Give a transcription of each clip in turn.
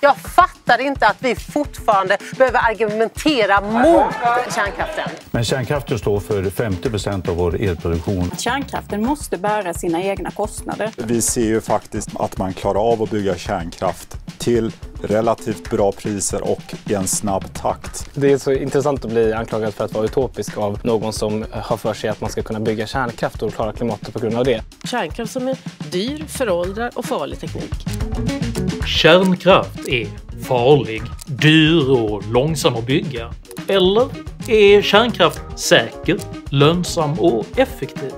Jag fattar inte att vi fortfarande behöver argumentera mot kärnkraften. Men kärnkraften står för 50% av vår elproduktion. Kärnkraften måste bära sina egna kostnader. Vi ser ju faktiskt att man klarar av att bygga kärnkraft till relativt bra priser och i en snabb takt. Det är så intressant att bli anklagad för att vara utopisk av någon som har för sig att man ska kunna bygga kärnkraft och klara klimatet på grund av det. Kärnkraft som är dyr, föråldrad och farlig teknik. Kärnkraft är farlig, dyr och långsam att bygga. Eller är kärnkraft säker, lönsam och effektiv?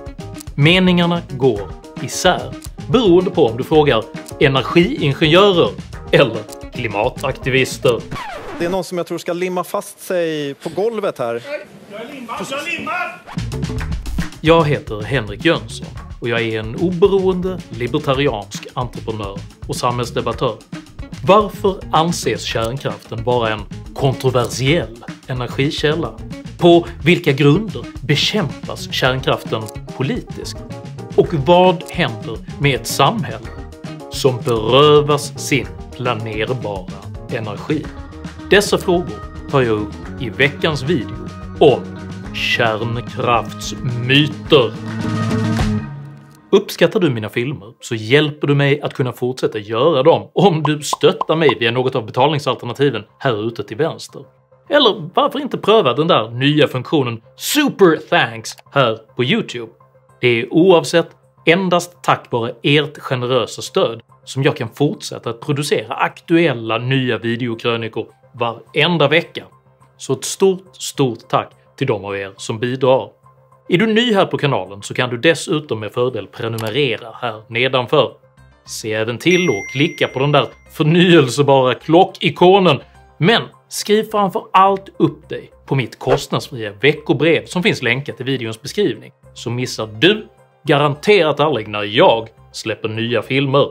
Meningarna går isär, beroende på om du frågar energiingenjörer eller klimataktivister. Det är någon som jag tror ska limma fast sig på golvet här. Jag är limmad! Jag heter Henrik Jönsson och jag är en oberoende libertariansk entreprenör och samhällsdebattör. Varför anses kärnkraften vara en kontroversiell energikälla? På vilka grunder bekämpas kärnkraften politiskt? Och vad händer med ett samhälle som berövas sin planerbara energi? Dessa frågor tar jag upp i veckans video om kärnkraftsmyter. Uppskattar du mina filmer så hjälper du mig att kunna fortsätta göra dem om du stöttar mig via något av betalningsalternativen här ute till vänster. Eller varför inte pröva den där nya funktionen Super Thanks här på YouTube? Det är oavsett endast tack vare ert generösa stöd som jag kan fortsätta att producera aktuella nya videokrönikor varenda vecka. Så ett stort tack till de av er som bidrar. Är du ny här på kanalen så kan du dessutom med fördel prenumerera här nedanför. Se även till och klicka på den där förnyelsebara klockikonen, men skriv framför allt upp dig på mitt kostnadsfria veckobrev som finns länkat i videons beskrivning, så missar du garanterat aldrig när jag släpper nya filmer.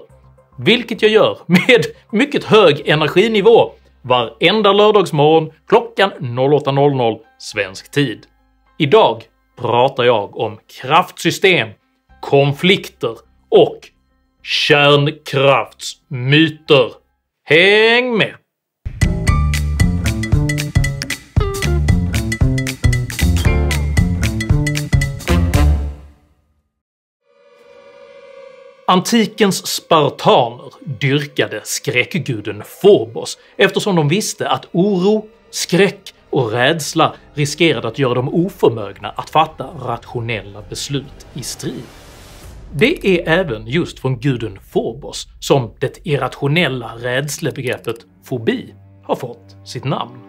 Vilket jag gör med mycket hög energinivå varenda lördagsmorgon klockan 08:00 svensk tid. Idag pratar jag om kraftsystem, konflikter och kärnkraftsmyter. Häng med! Antikens spartaner dyrkade skräckguden Phobos eftersom de visste att oro, skräck och rädsla riskerade att göra dem oförmögna att fatta rationella beslut i strid. Det är även just från guden Phobos som det irrationella rädslebegreppet fobi har fått sitt namn.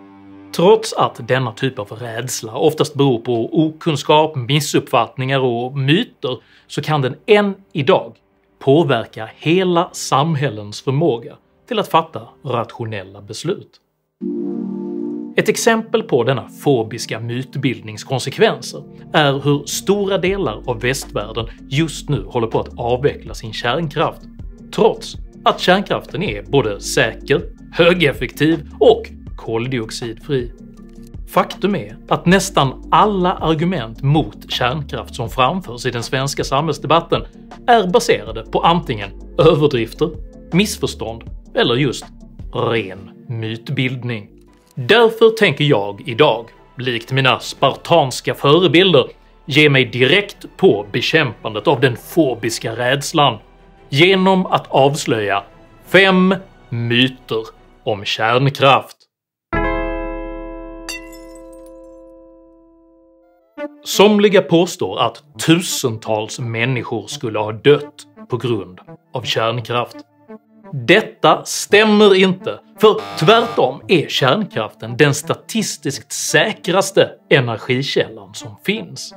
Trots att denna typ av rädsla oftast beror på okunskap, missuppfattningar och myter så kan den än idag påverka hela samhällens förmåga till att fatta rationella beslut. Ett exempel på denna fobiska mytbildningskonsekvenser är hur stora delar av västvärlden just nu håller på att avveckla sin kärnkraft, trots att kärnkraften är både säker, högeffektiv och koldioxidfri. Faktum är att nästan alla argument mot kärnkraft som framförs i den svenska samhällsdebatten är baserade på antingen överdrifter, missförstånd eller just ren mytbildning. Därför tänker jag idag, likt mina spartanska förebilder, ge mig direkt på bekämpandet av den fobiska rädslan genom att avslöja 5 myter om kärnkraft. Somliga påstår att tusentals människor skulle ha dött på grund av kärnkraft. Detta stämmer inte, för tvärtom är kärnkraften den statistiskt säkraste energikällan som finns.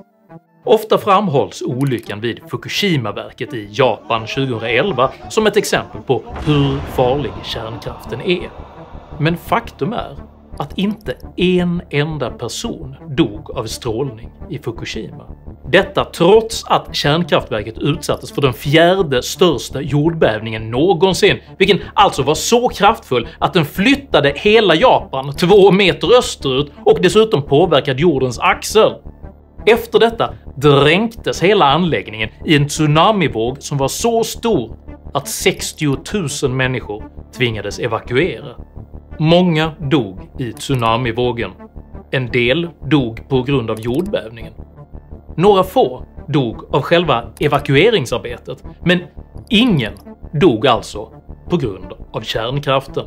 Ofta framhålls olyckan vid Fukushima-verket i Japan 2011 som ett exempel på hur farlig kärnkraften är. Men faktum är att inte en enda person dog av strålning i Fukushima. Detta trots att kärnkraftverket utsattes för den 4:e största jordbävningen någonsin, vilken alltså var så kraftfull att den flyttade hela Japan 2 meter österut och dessutom påverkade jordens axel. Efter detta dränktes hela anläggningen i en tsunamivåg som var så stor att 60 000 människor tvingades evakuera. Många dog i tsunamivågen. En del dog på grund av jordbävningen. Några få dog av själva evakueringsarbetet, men ingen dog alltså på grund av kärnkraften.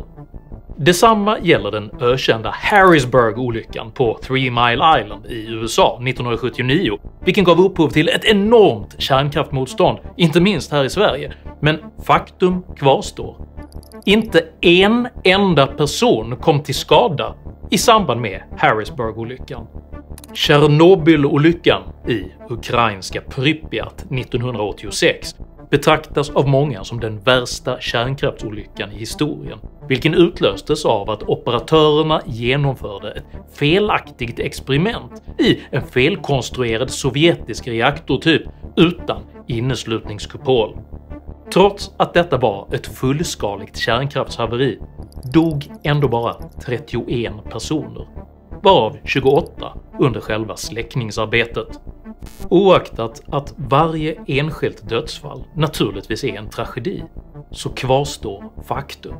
Detsamma gäller den ökända Harrisburg-olyckan på 3 Mile Island i USA 1979, vilken gav upphov till ett enormt kärnkraftmotstånd, inte minst här i Sverige. Men faktum kvarstår. Inte en enda person kom till skada i samband med Harrisburg-olyckan. Tjernobyl-olyckan i ukrainska Pripyat 1986 betraktas av många som den värsta kärnkraftsolyckan i historien, vilken utlöstes av att operatörerna genomförde ett felaktigt experiment i en felkonstruerad sovjetisk reaktortyp utan inneslutningskupol. Trots att detta var ett fullskaligt kärnkraftshaveri dog ändå bara 31 personer, varav 28 under själva släckningsarbetet. Oaktat att varje enskilt dödsfall naturligtvis är en tragedi, så kvarstår faktum.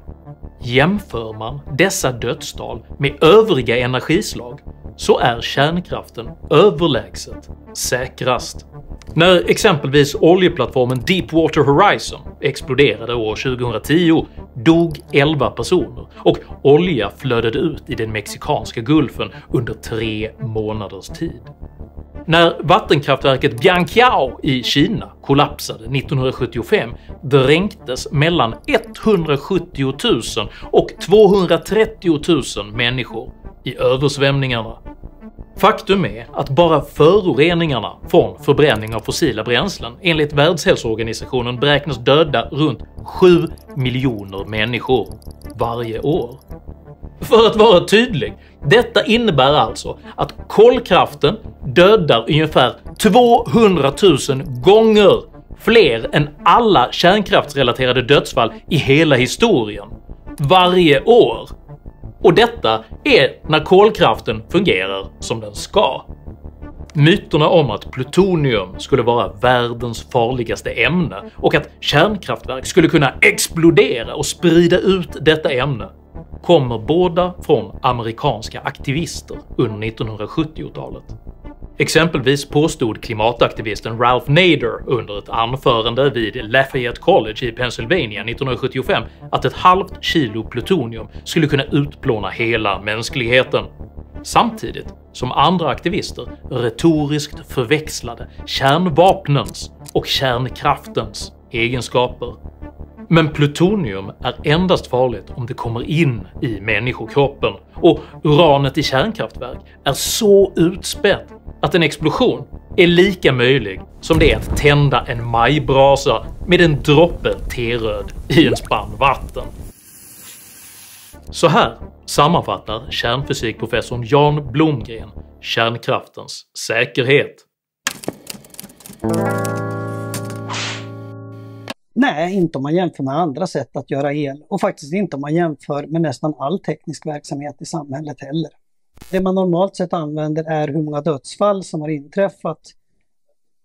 Jämför man dessa dödstal med övriga energislag så är kärnkraften överlägset säkrast. När exempelvis oljeplattformen Deepwater Horizon exploderade år 2010 dog 11 personer och olja flödade ut i den mexikanska gulfen under 3 månaders tid. När vattenkraftverket Bianqiao i Kina kollapsade 1975 dränktes mellan 170 000 och 230 000 människor i översvämningarna. Faktum är att bara föroreningarna från förbränning av fossila bränslen enligt Världshälsoorganisationen beräknas döda runt 7 miljoner människor varje år. För att vara tydlig, detta innebär alltså att kolkraften dödar ungefär 200 000 gånger fler än alla kärnkraftsrelaterade dödsfall i hela historien varje år. Och detta är när kolkraften fungerar som den ska. Myterna om att plutonium skulle vara världens farligaste ämne och att kärnkraftverk skulle kunna explodera och sprida ut detta ämne kommer båda från amerikanska aktivister under 1970-talet. Exempelvis påstod klimataktivisten Ralph Nader under ett anförande vid Lafayette College i Pennsylvania 1975 att ett halvt kilo plutonium skulle kunna utplåna hela mänskligheten. Samtidigt som andra aktivister retoriskt förväxlade kärnvapnens och kärnkraftens egenskaper. Men plutonium är endast farligt om det kommer in i människokroppen, och uranet i kärnkraftverk är så utspätt att en explosion är lika möjlig som det är att tända en majbrasa med en droppe teröd i en spann vatten. Så här sammanfattar kärnfysikprofessorn Jan Blomgren kärnkraftens säkerhet. Nej, inte om man jämför med andra sätt att göra el, och faktiskt inte om man jämför med nästan all teknisk verksamhet i samhället heller. Det man normalt sett använder är hur många dödsfall som har inträffat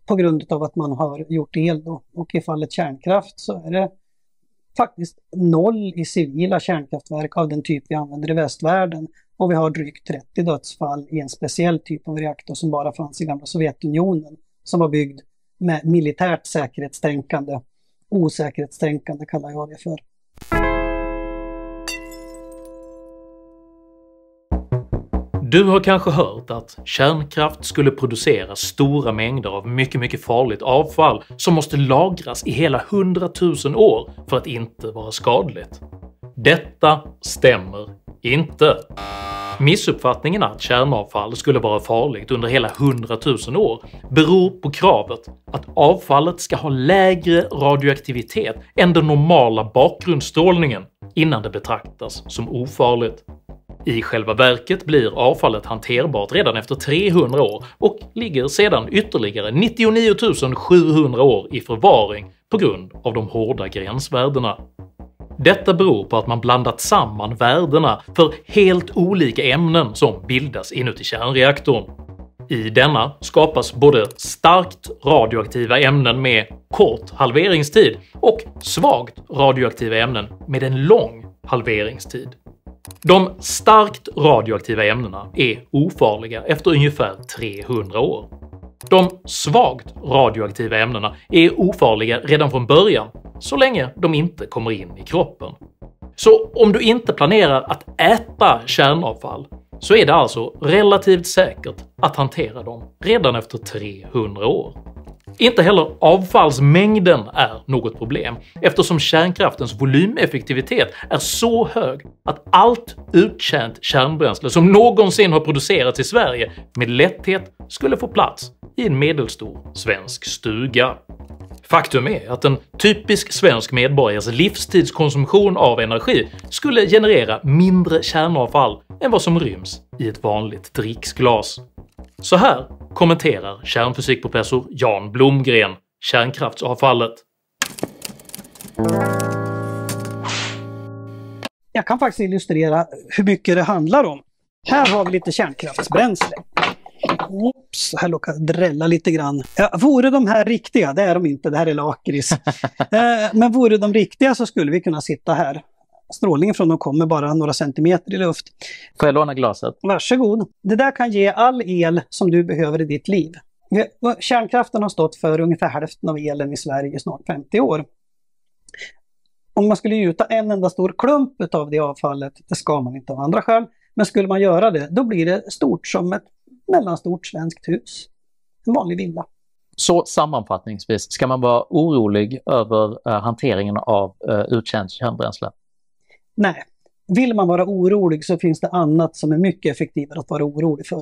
på grund av att man har gjort el då. Och i fallet kärnkraft så är det faktiskt 0 i civila kärnkraftverk av den typ vi använder i västvärlden, och vi har drygt 30 dödsfall i en speciell typ av reaktor som bara fanns i gamla Sovjetunionen, som var byggd med militärt säkerhetstänkande. Osäkerhetstänkande kallar jag det för. Du har kanske hört att kärnkraft skulle producera stora mängder av mycket farligt avfall som måste lagras i hela 100 000 år för att inte vara skadligt. Detta stämmer inte. Missuppfattningen att kärnavfall skulle vara farligt under hela 100 000 år beror på kravet att avfallet ska ha lägre radioaktivitet än den normala bakgrundsstrålningen innan det betraktas som ofarligt. I själva verket blir avfallet hanterbart redan efter 300 år och ligger sedan ytterligare 99 700 år i förvaring på grund av de hårda gränsvärdena. Detta beror på att man blandat samman värdena för helt olika ämnen som bildas inuti kärnreaktorn. I denna skapas både starkt radioaktiva ämnen med kort halveringstid och svagt radioaktiva ämnen med en lång halveringstid. De starkt radioaktiva ämnena är ofarliga efter ungefär 300 år. De svagt radioaktiva ämnena är ofarliga redan från början, så länge de inte kommer in i kroppen. Så om du inte planerar att äta kärnavfall så är det alltså relativt säkert att hantera dem redan efter 300 år. Inte heller avfallsmängden är något problem, eftersom kärnkraftens volymeffektivitet är så hög att allt uttjänt kärnbränsle som någonsin har producerats i Sverige med lätthet skulle få plats i en medelstor svensk stuga. Faktum är att en typisk svensk medborgares livstidskonsumtion av energi skulle generera mindre kärnavfall än vad som ryms i ett vanligt dricksglas. Så här kommenterar kärnfysikprofessor Jan Blomgren kärnkraftsavfallet. Jag kan faktiskt illustrera hur mycket det handlar om. Här har vi lite kärnkraftsbränsle. Oops, här råkar drälla lite grann. Ja, vore de här riktiga, det är de inte, det här är lakrits. Men vore de riktiga så skulle vi kunna sitta här. Strålningen från dem kommer bara några centimeter i luft. Får jag låna glaset? Varsågod. Det där kan ge all el som du behöver i ditt liv. Kärnkraften har stått för ungefär hälften av elen i Sverige i snart 50 år. Om man skulle gjuta en enda stor klump av det avfallet, det ska man inte av andra skäl, men skulle man göra det, då blir det stort som ett mellanstort svenskt hus. En vanlig villa. Så sammanfattningsvis, ska man vara orolig över hanteringen av uttjänt kärnbränsle? Nej. Vill man vara orolig så finns det annat som är mycket effektivare att vara orolig för.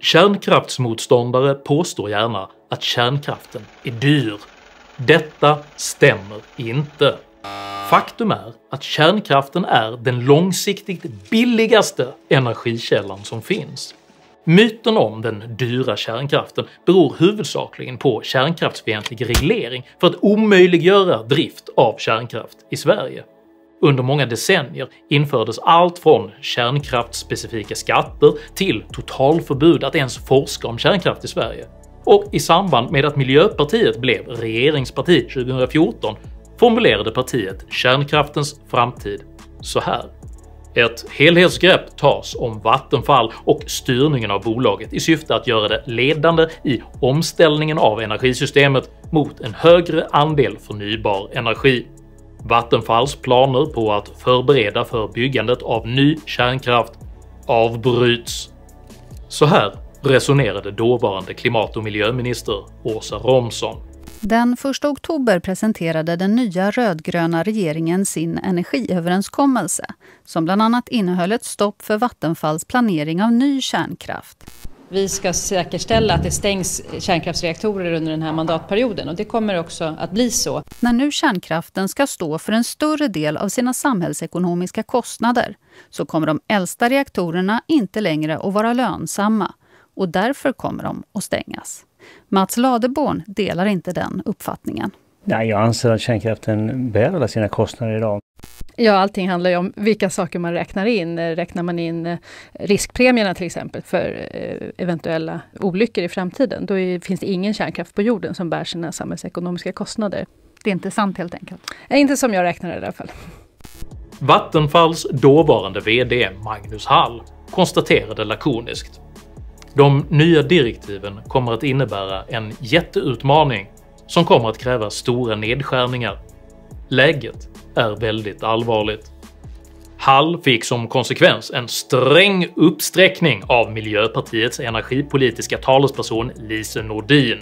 Kärnkraftsmotståndare påstår gärna att kärnkraften är dyr. Detta stämmer inte. Faktum är att kärnkraften är den långsiktigt billigaste energikällan som finns. Myten om den dyra kärnkraften beror huvudsakligen på kärnkraftsfientlig reglering för att omöjliggöra drift av kärnkraft i Sverige. Under många decennier infördes allt från kärnkraftsspecifika skatter till totalförbud att ens forska om kärnkraft i Sverige. Och i samband med att Miljöpartiet blev regeringsparti 2014 formulerade partiet kärnkraftens framtid så här. Ett helhetsgrepp tas om Vattenfall och styrningen av bolaget i syfte att göra det ledande i omställningen av energisystemet mot en högre andel förnybar energi. Vattenfalls planer på att förbereda för byggandet av ny kärnkraft avbryts. Så här resonerade dåvarande klimat- och miljöminister Åsa Romson. Den 1 oktober presenterade den nya rödgröna regeringen sin energiöverenskommelse som bland annat innehöll ett stopp för Vattenfalls planering av ny kärnkraft. Vi ska säkerställa att det stängs kärnkraftsreaktorer under den här mandatperioden och det kommer också att bli så. När nu kärnkraften ska stå för en större del av sina samhällsekonomiska kostnader så kommer de äldsta reaktorerna inte längre att vara lönsamma och därför kommer de att stängas. Mats Ladeborn delar inte den uppfattningen. Nej, jag anser att kärnkraften bär alla sina kostnader idag. Ja, allting handlar ju om vilka saker man räknar in. Räknar man in riskpremierna till exempel för eventuella olyckor i framtiden, då finns det ingen kärnkraft på jorden som bär sina samhällsekonomiska kostnader. Det är inte sant helt enkelt. Inte som jag räknar i alla fall. Vattenfalls dåvarande vd Magnus Hall konstaterade lakoniskt: de nya direktiven kommer att innebära en jätteutmaning som kommer att kräva stora nedskärningar. Läget är väldigt allvarligt. Hall fick som konsekvens en sträng uppsträckning av Miljöpartiets energipolitiska talesperson Lise Nordin.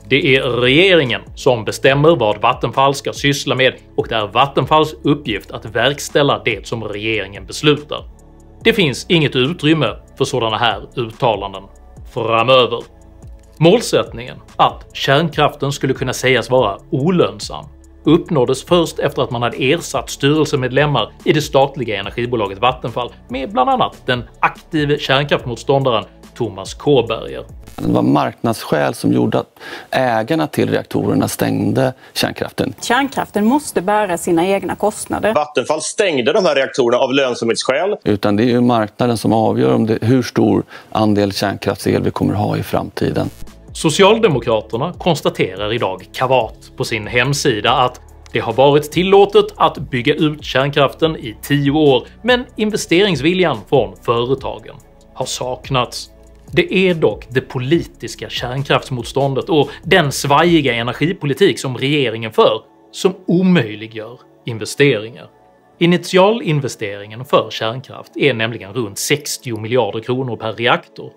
Det är regeringen som bestämmer vad Vattenfall ska syssla med och det är Vattenfalls uppgift att verkställa det som regeringen beslutar. Det finns inget utrymme för sådana här uttalanden framöver. Målsättningen att kärnkraften skulle kunna sägas vara olönsam uppnåddes först efter att man hade ersatt styrelsemedlemmar i det statliga energibolaget Vattenfall med bland annat den aktive kärnkraftmotståndaren Thomas Kåberger. Det var marknadsskäl som gjorde att ägarna till reaktorerna stängde kärnkraften. Kärnkraften måste bära sina egna kostnader. Vattenfall stängde de här reaktorerna av lönsamhetsskäl. Utan det är ju marknaden som avgör hur stor andel kärnkraftsel vi kommer ha i framtiden. Socialdemokraterna konstaterar idag kavat på sin hemsida att det har varit tillåtet att bygga ut kärnkraften i 10 år, men investeringsviljan från företagen har saknats. Det är dock det politiska kärnkraftsmotståndet och den svajiga energipolitik som regeringen för som omöjliggör investeringar. Initialinvesteringen för kärnkraft är nämligen runt 60 miljarder kronor per reaktor.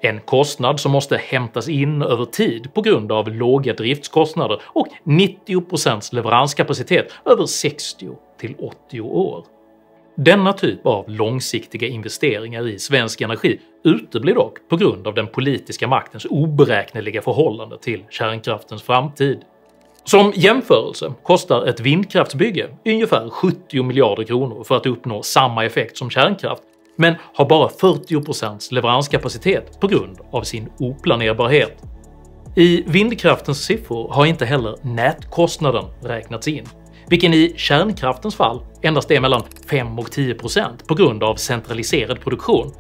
En kostnad som måste hämtas in över tid på grund av låga driftskostnader och 90% leveranskapacitet över 60 till 80 år. Denna typ av långsiktiga investeringar i svensk energi uteblir dock på grund av den politiska maktens oberäkneliga förhållande till kärnkraftens framtid. Som jämförelse kostar ett vindkraftsbygge ungefär 70 miljarder kronor för att uppnå samma effekt som kärnkraft, men har bara 40% leveranskapacitet på grund av sin oplanerbarhet. I vindkraftens siffror har inte heller nätkostnaden räknats in, vilken i kärnkraftens fall endast är mellan 5 och 10% på grund av centraliserad produktion,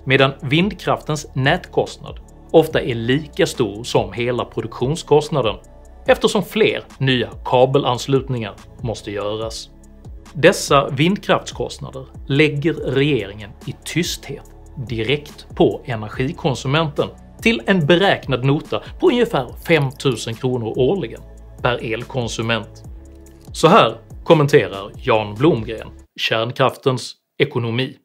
medan vindkraftens nätkostnad ofta är lika stor som hela produktionskostnaden eftersom fler nya kabelanslutningar måste göras. Dessa vindkraftskostnader lägger regeringen i tysthet direkt på energikonsumenten till en beräknad nota på ungefär 5 000 kronor årligen per elkonsument. Så här kommenterar Jan Blomgren kärnkraftens ekonomi.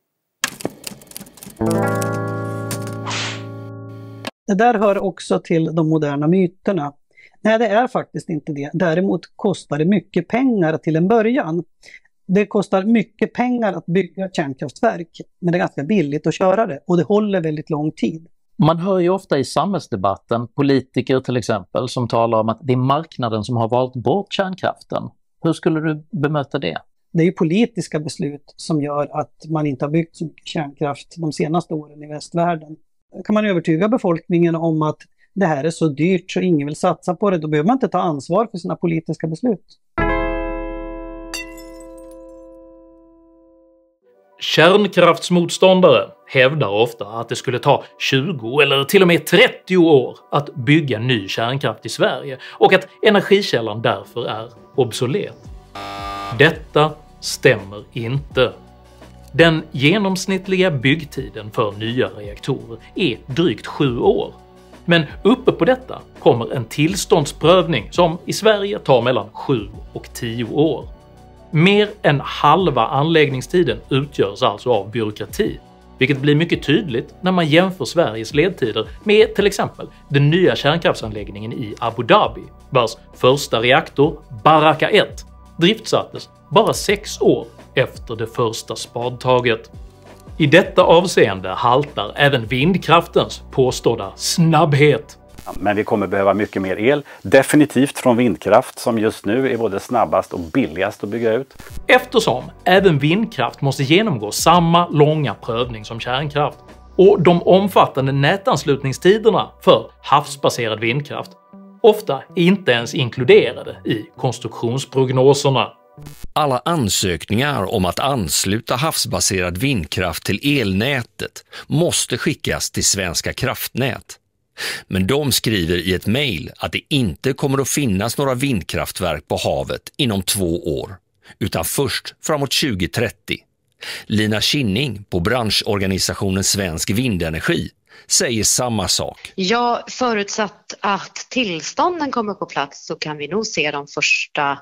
Det där hör också till de moderna myterna. Nej, det är faktiskt inte det. Däremot kostar det mycket pengar till en början. Det kostar mycket pengar att bygga kärnkraftverk, men det är ganska billigt att köra det och det håller väldigt lång tid. Man hör ju ofta i samhällsdebatten, politiker till exempel, som talar om att det är marknaden som har valt bort kärnkraften. Hur skulle du bemöta det? Det är ju politiska beslut som gör att man inte har byggt så mycket kärnkraft de senaste åren i västvärlden. Kan man övertyga befolkningen om att det här är så dyrt så ingen vill satsa på det, då behöver man inte ta ansvar för sina politiska beslut. Kärnkraftsmotståndare hävdar ofta att det skulle ta 20 eller till och med 30 år att bygga ny kärnkraft i Sverige och att energikällan därför är obsolet. Detta stämmer inte. Den genomsnittliga byggtiden för nya reaktorer är drygt 7 år. Men uppe på detta kommer en tillståndsprövning som i Sverige tar mellan 7 och 10 år. Mer än halva anläggningstiden utgörs alltså av byråkrati, vilket blir mycket tydligt när man jämför Sveriges ledtider med till exempel den nya kärnkraftsanläggningen i Abu Dhabi, vars första reaktor, Baraka 1, driftsattes bara 6 år efter det första spadtaget. I detta avseende haltar även vindkraftens påstådda snabbhet. Men vi kommer behöva mycket mer el, definitivt från vindkraft som just nu är både snabbast och billigast att bygga ut. Eftersom även vindkraft måste genomgå samma långa prövning som kärnkraft och de omfattande nätanslutningstiderna för havsbaserad vindkraft ofta inte ens inkluderade i konstruktionsprognoserna. Alla ansökningar om att ansluta havsbaserad vindkraft till elnätet måste skickas till Svenska kraftnät. Men de skriver i ett mejl att det inte kommer att finnas några vindkraftverk på havet inom 2 år, utan först framåt 2030. Lina Kinning på branschorganisationen Svensk Vindenergi säger samma sak. Ja, förutsatt att tillstånden kommer på plats så kan vi nog se de första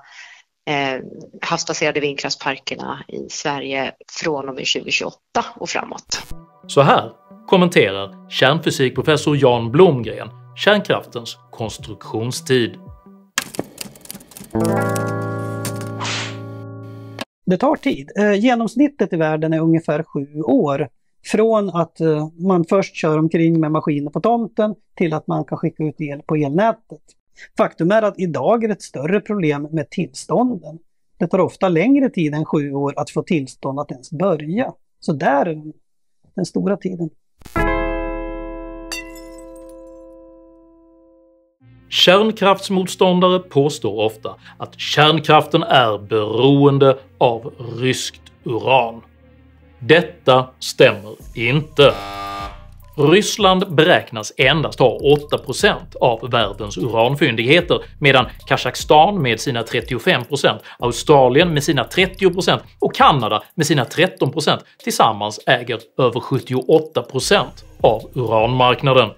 havsbaserade vindkraftsparkerna i Sverige från och med 2028 och framåt. Så här kommenterar kärnfysikprofessor Jan Blomgren kärnkraftens konstruktionstid. Det tar tid. Genomsnittet i världen är ungefär 7 år. Från att man först kör omkring med maskiner på tomten till att man kan skicka ut el på elnätet. Faktum är att idag är det ett större problem med tillstånden. Det tar ofta längre tid än 7 år att få tillstånd att ens börja. Så där är den stora tiden. Kärnkraftsmotståndare påstår ofta att kärnkraften är beroende av ryskt uran. Detta stämmer inte. Ryssland beräknas endast ha 8% av världens uranfyndigheter, medan Kazakstan med sina 35%, Australien med sina 30% och Kanada med sina 13% tillsammans äger över 78% av uranmarknaden.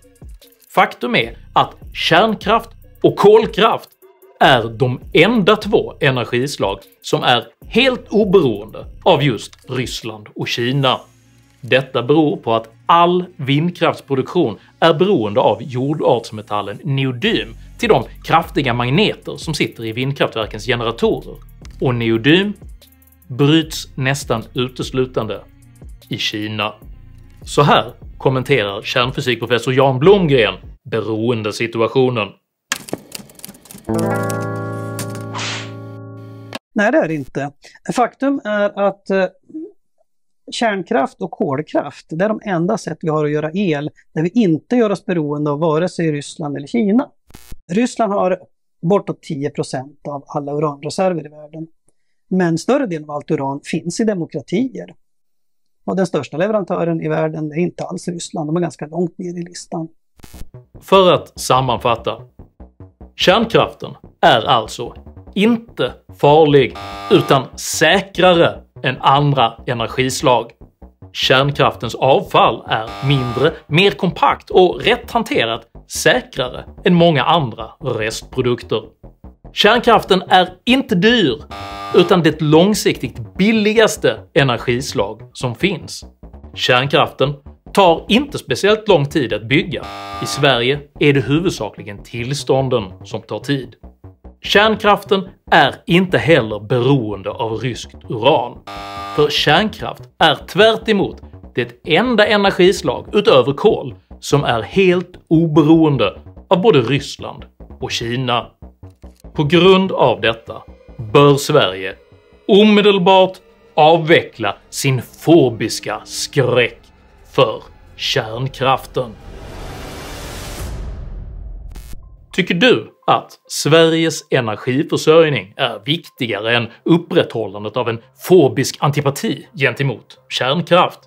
Faktum är att kärnkraft och kolkraft är de enda två energislag som är helt oberoende av just Ryssland och Kina. Detta beror på att all vindkraftsproduktion är beroende av jordartsmetallen neodym till de kraftiga magneter som sitter i vindkraftverkens generatorer, och neodym bryts nästan uteslutande i Kina. Så här kommenterar kärnfysikprofessor Jan Blomgren beroendesituationen. Nej, det är det inte. Faktum är att kärnkraft och kolkraft, det är de enda sätt vi har att göra el där vi inte gör oss beroende av vare sig Ryssland eller Kina. Ryssland har bortåt 10% av alla uranreserver i världen. Men större delen av allt uran finns i demokratier. Och den största leverantören i världen är inte alls Ryssland, de är ganska långt ner i listan. För att sammanfatta. Kärnkraften är alltså inte farlig utan säkrare än andra energislag. Kärnkraftens avfall är mindre, mer kompakt och rätt hanterat säkrare än många andra restprodukter. Kärnkraften är inte dyr utan det långsiktigt billigaste energislag som finns. Kärnkraften tar inte speciellt lång tid att bygga. I Sverige är det huvudsakligen tillstånden som tar tid. Kärnkraften är inte heller beroende av ryskt uran. För kärnkraft är tvärt emot det enda energislag utöver kol som är helt oberoende av både Ryssland och Kina. På grund av detta bör Sverige omedelbart avveckla sin fobiska skräck för kärnkraften. Tycker du att Sveriges energiförsörjning är viktigare än upprätthållandet av en fobisk antipati gentemot kärnkraft?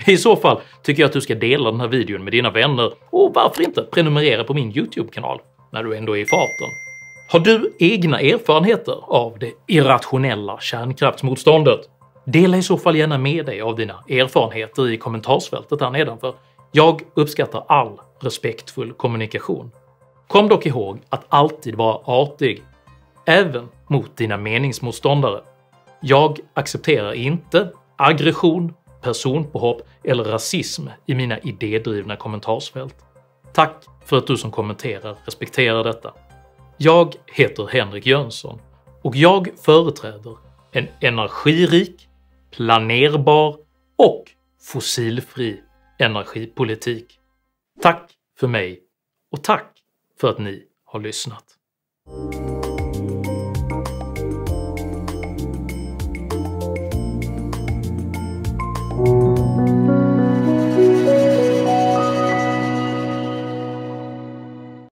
I så fall tycker jag att du ska dela den här videon med dina vänner, och varför inte prenumerera på min YouTube-kanal när du ändå är i farten. Har du egna erfarenheter av det irrationella kärnkraftsmotståndet? Dela i så fall gärna med dig av dina erfarenheter i kommentarsfältet här nedanför. Jag uppskattar all respektfull kommunikation. Kom dock ihåg att alltid vara artig, även mot dina meningsmotståndare. Jag accepterar inte aggression, personpåhopp eller rasism i mina idédrivna kommentarsfält. Tack för att du som kommenterar respekterar detta. Jag heter Henrik Jönsson och jag företräder en energirik, planerbar och fossilfri energipolitik. Tack för mig och tack för att ni har lyssnat.